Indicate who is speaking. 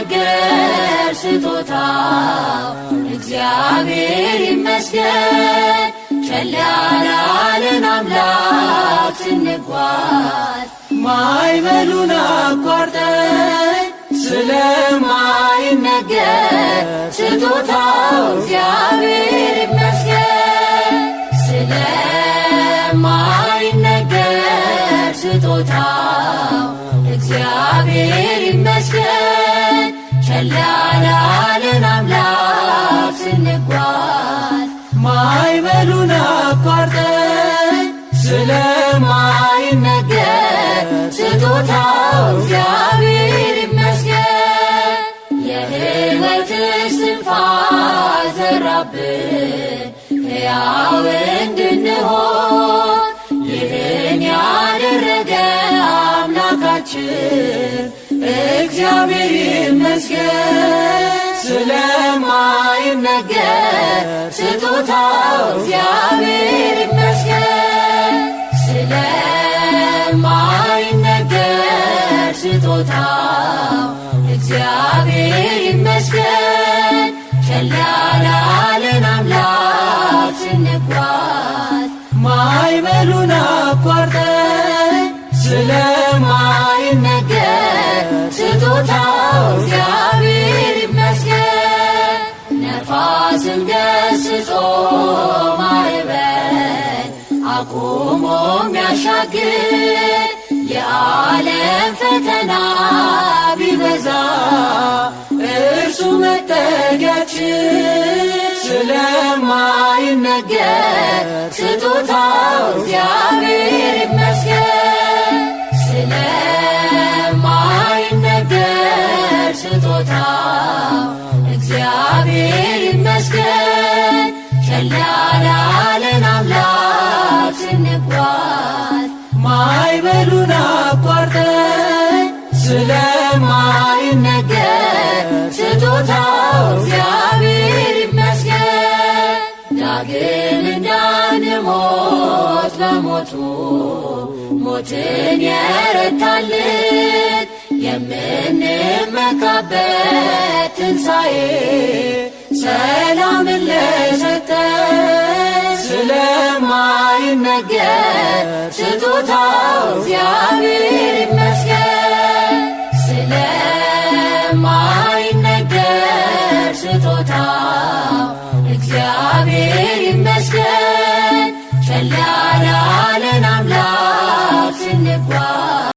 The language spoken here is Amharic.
Speaker 1: ስለማይነገር ስጦታው እግዚአብሔር ይመስገን። ቸል ያላለን አምላክ ስንጓዝ ማዕበሉን አቋርጠን ስለማይነገር ስጦታው እግዚአብሔር ይመስገን። ስለማይነገር ስጦታው እግዚአብሔር ይመስገን። ቸል ያላለን አምላክ ስንጓዝ ማዕበሉን አቋርጠን ስለማይነገር ስጦታው እግዚአብሔር ይመስገን። የሕይወት እስትንፋስ ዘራብን ሕያው እንድንሆን ይህን ያደረገ አምላካችን እግዚአብሔር ይመስገን። ስለማይነገር ስጦታው እግዚአብሔር ይመስገን። ስለማይነገር ስጦታው እግዚአብሔር ይመስገን። ቸል ያላለን አምላክ ስንጓዝ ማዕበሉን አቋርጠን ስለማይነገር ስጦታው እግዚአብሔር ይመስገን። ነፋስን ገስጾ ማዕበል አቁሞ የሚያሻግር የዓለም ፈተና ቢበዛ እርሱ መጠጊያችን። ስለማይነገር ስጦታው እግዚአብሔር ይመስገን። ስለማይነገር ስጦታው እግዚአብሔር ይመስገን። ቸል ያላለን አምላክ ስንጓዝ ማዕበሉን አቋርጠን ስለማይነገር ስጦታው እግዚአብሔር ይመስገን። ዳግም እንዳንሞት በሞቱ ሞትን የረታልን የምንመካበት ትንሣኤ ሰላምን ለሰጠን ስለማይነገር ስጦታው እግዚአብሔር